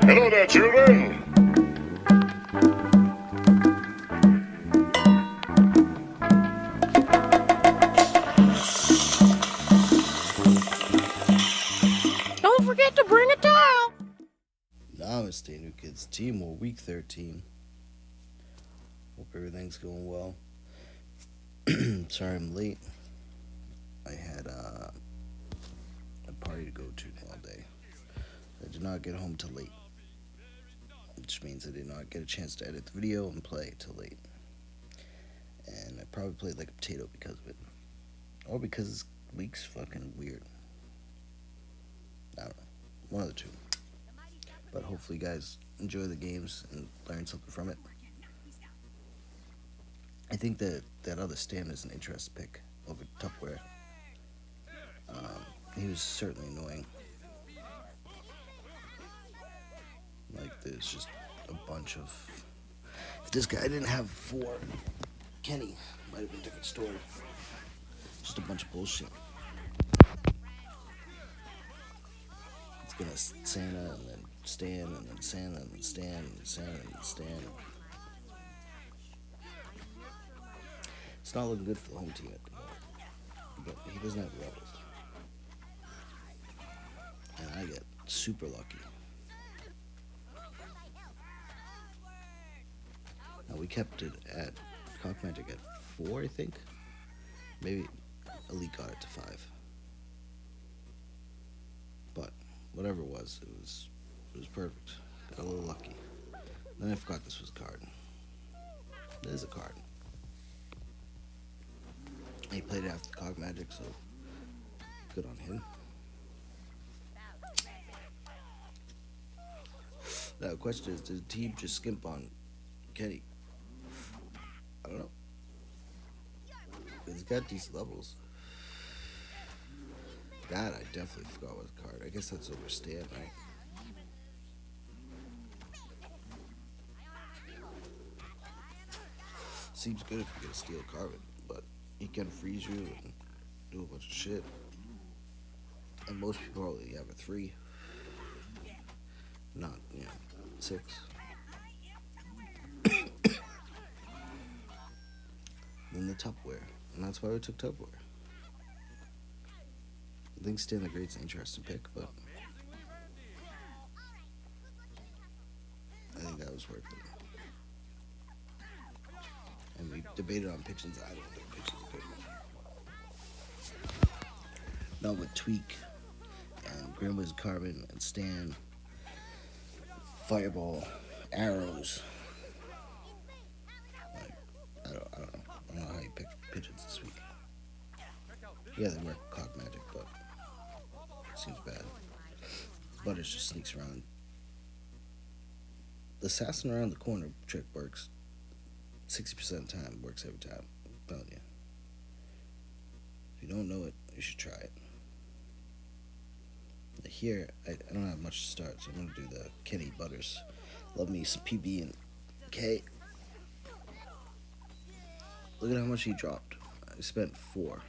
Hello there, children. Don't forget to bring a towel. Namaste, new kids. Team War week 13. Hope everything's going well. Sorry I'm late. I had a party to go to all day. I did not get home till late, which means I did not get a chance to edit the video and play till late. And I probably played like a potato because of it. Or because this week's fucking weird. I don't know. One of the two. But hopefully you guys enjoy the games and learn something from it. I think that other stand is an interesting pick over Tupperware. He was certainly annoying. Like, there's just a bunch of... If this guy didn't have 4, Kenny might have been a different story. Just a bunch of bullshit. It's gonna Santa and then stand and then Santa and then stand and Santa and then stand. It's not looking good for the home team at the moment. But he doesn't have rebels. And I get super lucky. Now we kept it at Cock Magic at 4, I think. Maybe Elite got it to 5. But whatever it was perfect. Got a little lucky. Then I forgot this was a card. It is a card. He played it after Cog Magic, so good on him. Now the question is, did the team just skimp on Kenny? I don't know. He's got decent levels. That I definitely forgot was a card. I guess that's overstand, right? Seems good if you get a steel carbon, but he can freeze you and do a bunch of shit. And most people probably have a 3. Not, 6. Then the Tupperware. And that's why we took Tupperware. I think Stand the Great's an interesting pick, but I think that was worth it. And we debated on Pigeons. I don't think Pigeons are good. Not with Tweak and Grandma's Carbon and Stan, Fireball, Arrows. Like, I don't know. I don't know how you pick Pigeons this week. Yeah, they work Cock Magic, but it seems bad. Butters just sneaks around. The assassin around the corner trick works 60% of the time. Works every time. I'm telling you. If you don't know it, you should try it. Here, I don't have much to start, so I'm going to do the Kenny Butters. Love me some PB and K. Look at how much he dropped. I spent 4.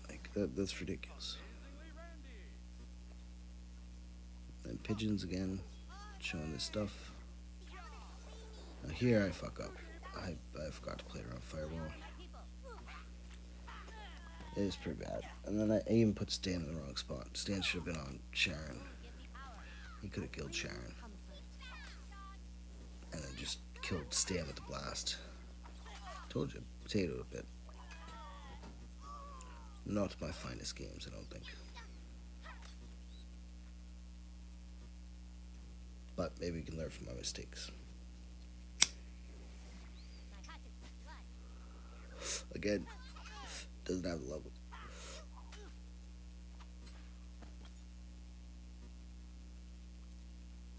Like, that's ridiculous. And Pigeons again, showing this stuff. Now here I fuck up. I forgot to play around Fireball. It is pretty bad. And then I even put Stan in the wrong spot. Stan should have been on Sharon. He could have killed Sharon. And then just killed Stan with the blast. Told you, potato a bit. Not my finest games, I don't think. But maybe we can learn from my mistakes. Again, doesn't have the level.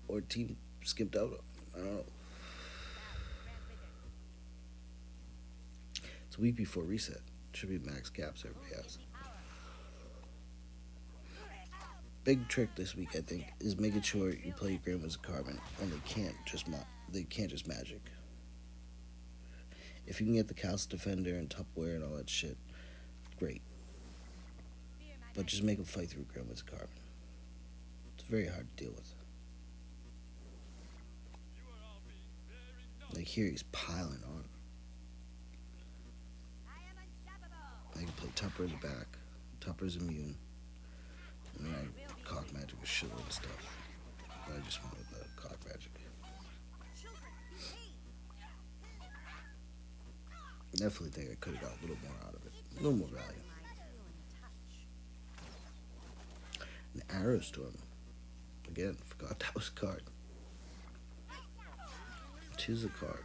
Or team skipped out. I don't know. It's a week before reset. Should be max caps everybody has. Big trick this week, I think, is making sure you play your Grandma's Carbon and they can't just magic. If you can get the Castle Defender and Tupperware and all that shit, great. but just make him fight through Grandma's carbon. It's very hard to deal with. Like here, he's piling on. I can play Tupper in the back. Tupper's immune. And then I cock magic a shitload of stuff. But I just went with the cock magic. Definitely think I could have got a little more out of it. A little more value. An Arrow Storm. Again, forgot that was a card. Choose a card.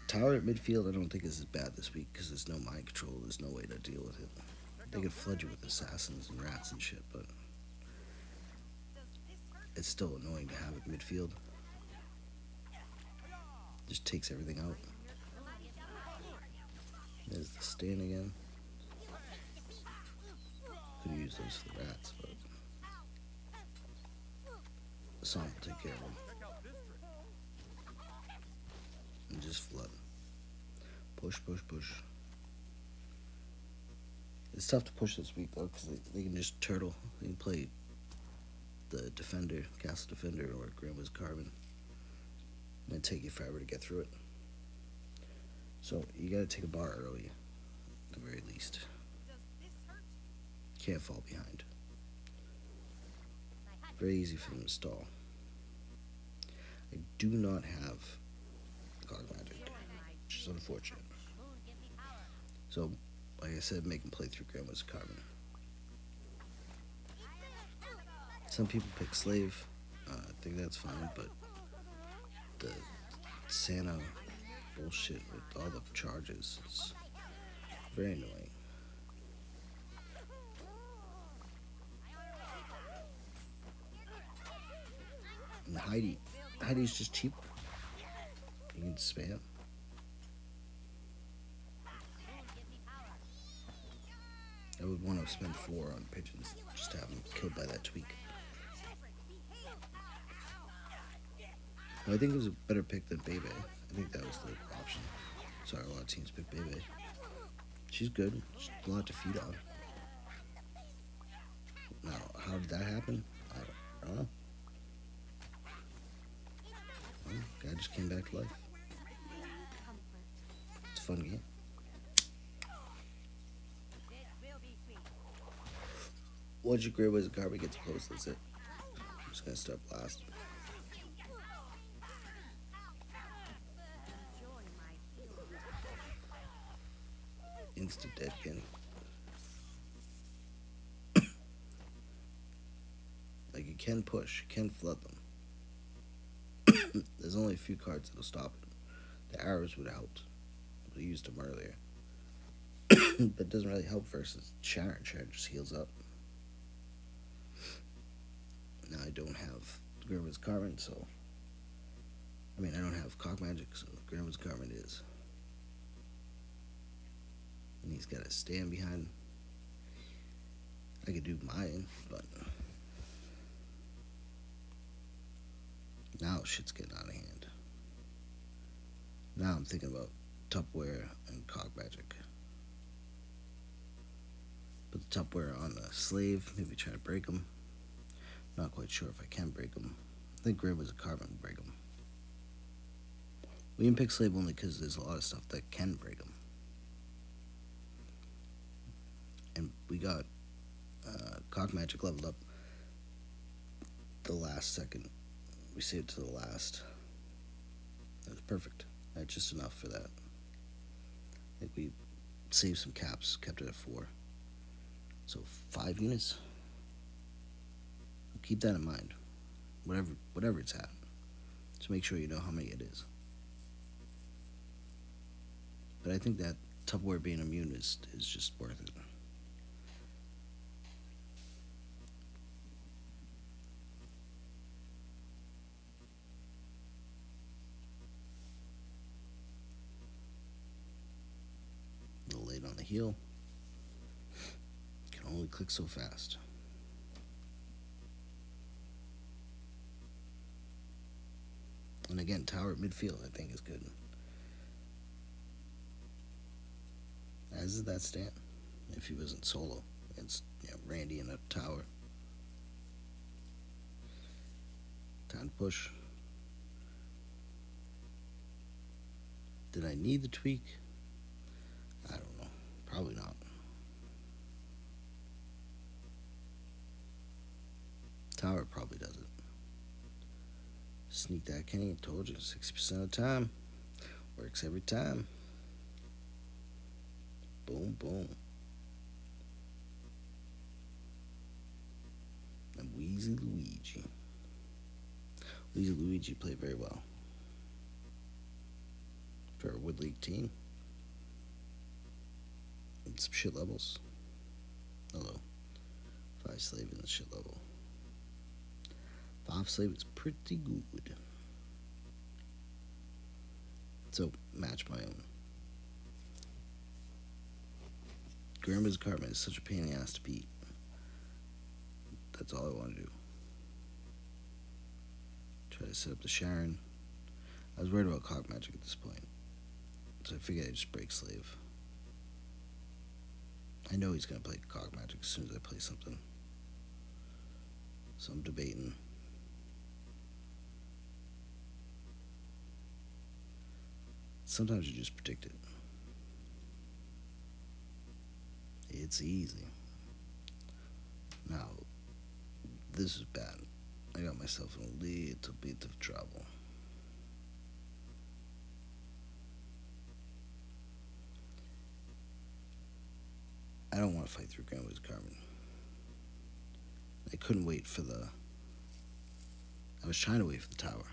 Tower at midfield I don't think is as bad this week because there's no mind control. There's no way to deal with it. They could flood you with assassins and rats and shit, but it's still annoying to have at midfield. Just takes everything out. There's the stand again. Could have used those for the rats, but the song will take care of them. And just flood. Push, push, push. It's tough to push this week though, because they can just turtle. They can play the defender, castle defender, or Grandma's carbon. And it'd take you forever to get through it. So you gotta take a bar early, at the very least. Can't fall behind. Very easy for them to stall. I do not have card magic, which is unfortunate. So, like I said, make them play through Grandma's carbon. Some people pick slave. I think that's fine, but the Santa bullshit with all the charges is very annoying. And Heidi's just cheap. You can spam. I would want to spend 4 on pigeons just to have them killed by that tweak. I think it was a better pick than Bebe. I think that was the option. Sorry, a lot of teams pick Bebe. She's good. She's a lot to feed on. Now, how did that happen? I don't know. Well, guy just came back to life. It's a fun game. Once your Grandma's carbon gets close, that's it. I'm just gonna start blast. Instant dead Kenny. Like you can push, you can flood them. There's only a few cards that'll stop it. The arrows would have helped. We used them earlier. But it doesn't really help versus Sharon. Sharon just heals up. Now I don't have Grandma's carbon, so I don't have cock magic, so Grandma's carbon is. And he's got to stand behind. I could do mine, but now shit's getting out of hand. Now I'm thinking about Tupperware and cock magic. Put the Tupperware on the slave, maybe try to break him. Not quite sure if I can break him. I think Grandma's carbon will break him. We can pick slave only because there's a lot of stuff that can break him. And we got cock magic leveled up the last second. We saved it to the last. That was perfect. That's just enough for that. I think we saved some caps, kept it at 4. So 5 units. Keep that in mind. Whatever it's at. Just make sure you know how many it is. But I think that Tupperware being immune is just worth it. A little late on the heel. Can only click so fast. And again, tower at midfield I think is good. As is that stand. If he wasn't solo. against Randy in a tower. Time to push. Did I need the tweak? I don't know. Probably not. Tower probably does it. Sneak that king. Told you, 60% of the time. Works every time. Boom, boom. And Wheezy Luigi. Wheezy Luigi played very well for a Wood League team. And some shit levels. Hello. 5 slave in the shit level. 5 slave is pretty good. So, match my own. Grandma's Cartman is such a pain in the ass to beat. That's all I want to do. Try to set up the Sharon. I was worried about Cock Magic at this point. So I figured I'd just break slave. I know he's going to play Cock Magic as soon as I play something. So I'm debating. Sometimes you just predict it. It's easy. Now, this is bad. I got myself in a little bit of trouble. I don't want to fight through Grandma's Carmen. I couldn't wait for the... I was trying to wait for the tower.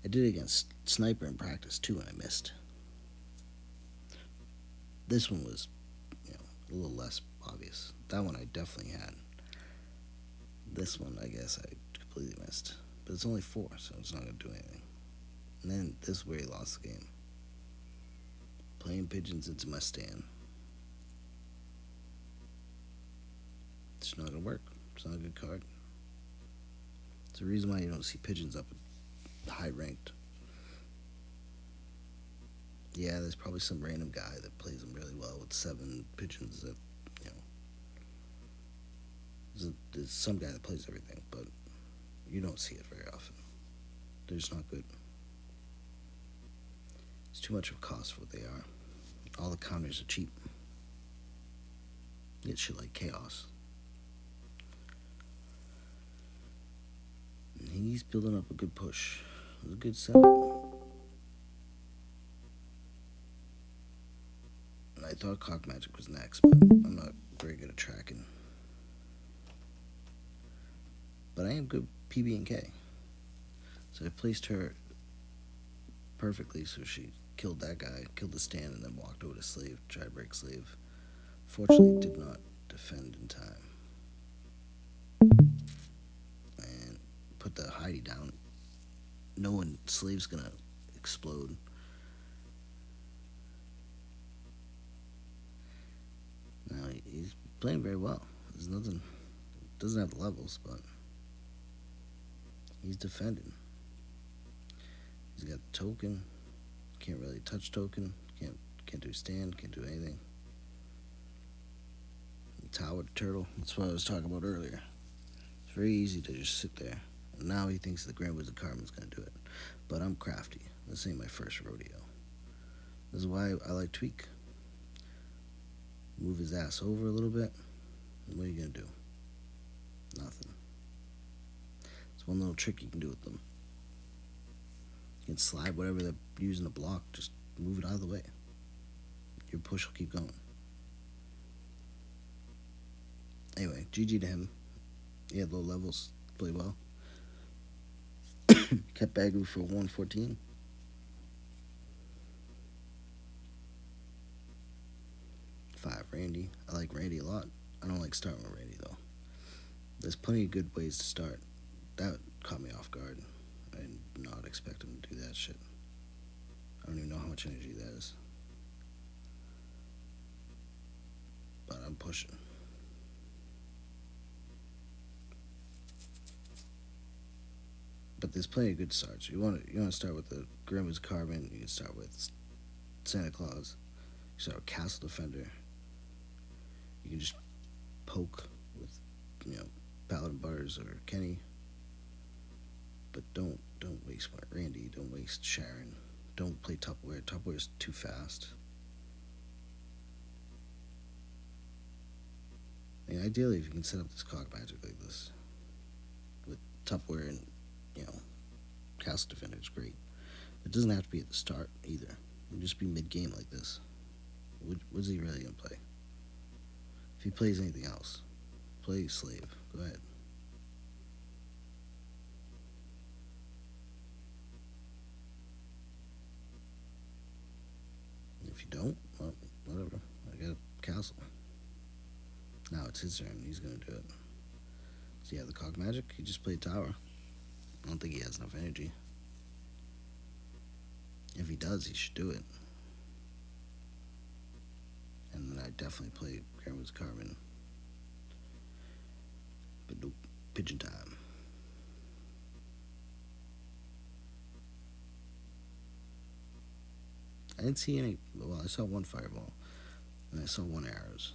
I did it against Sniper in practice too, and I missed. This one was, a little less obvious. That one I definitely had. This one, I guess, I completely missed. But it's only 4, so it's not going to do anything. And then this is where he lost the game. Playing pigeons into my stand. It's not going to work. It's not a good card. It's the reason why you don't see pigeons up at high ranked. Yeah, there's probably some random guy that plays them really well with 7 pigeons that, there's some guy that plays everything, but you don't see it very often. They're just not good. It's too much of a cost for what they are. All the counters are cheap. You get shit like Chaos. And he's building up a good push. It was a good setup. I thought Cock Magic was next, but I'm not very good at tracking. But I am good PB and K. So I placed her perfectly so she killed that guy, killed the stand, and then walked over to slave, tried to break slave. Fortunately, did not defend in time. And put the Heidi down. Knowing slave's gonna explode. Now, he's playing very well. There's nothing... Doesn't have the levels, but... He's defending. He's got the token. Can't really touch token. Can't do stand. Can't do anything. The tower turtle. That's what I was talking about earlier. It's very easy to just sit there. And now he thinks the Grand Wizard Carmen's going to do it. But I'm crafty. This ain't my first rodeo. This is why I like Tweak. Move his ass over a little bit. And what are you going to do? Nothing. It's one little trick you can do with them. You can slide whatever they're using to block, just move it out of the way. Your push will keep going. Anyway, GG to him. He had low levels, played well. Kept Bagu for 114. Randy. I like Randy a lot. I don't like starting with Randy though. There's plenty of good ways to start. That caught me off guard. I did not expect him to do that shit. I don't even know how much energy that is. But I'm pushing. But there's plenty of good starts. You want to start with the Grandma's Carmen. You can start with Santa Claus. You start with Castle Defender. You can just poke with, Paladin Butters or Kenny. But don't waste Randy. Don't waste Sharon. Don't play Tupperware. Tupperware's too fast. I mean, ideally, if you can set up this cog magic like this with Tupperware and Castle Defender, it's great. It doesn't have to be at the start either. It can just be mid-game like this. What's he really gonna play? If he plays anything else, play Slave. Go ahead. If you don't, well, whatever. I got a Castle. Now it's his turn. He's gonna do it. So yeah, the cog magic. He just played Tower. I don't think he has enough energy. If he does, he should do it. And then I definitely play Grandma's Carbon. But nope, pigeon time. I didn't see any. Well, I saw one fireball, and I saw one arrows.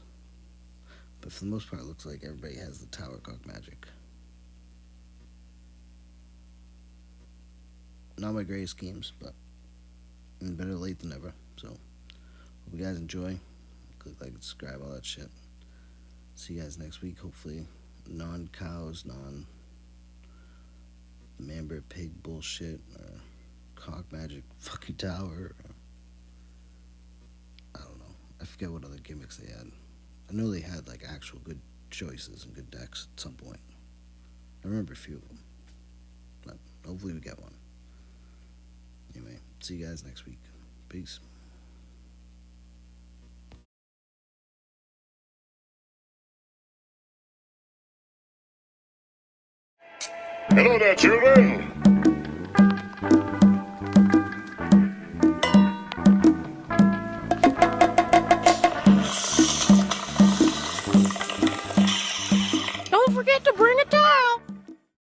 But for the most part, it looks like everybody has the Tower Cog magic. Not my greatest games, but better late than never. So, hope you guys enjoy. Click like and subscribe, all that shit. See you guys next week. Hopefully, non-cows, non-member pig bullshit, or cog magic fucking tower. I don't know. I forget what other gimmicks they had. I know they had like actual good choices and good decks at some point. I remember a few of them. But hopefully we get one. Anyway, see you guys next week. Peace. Hello there, children. Don't forget to bring a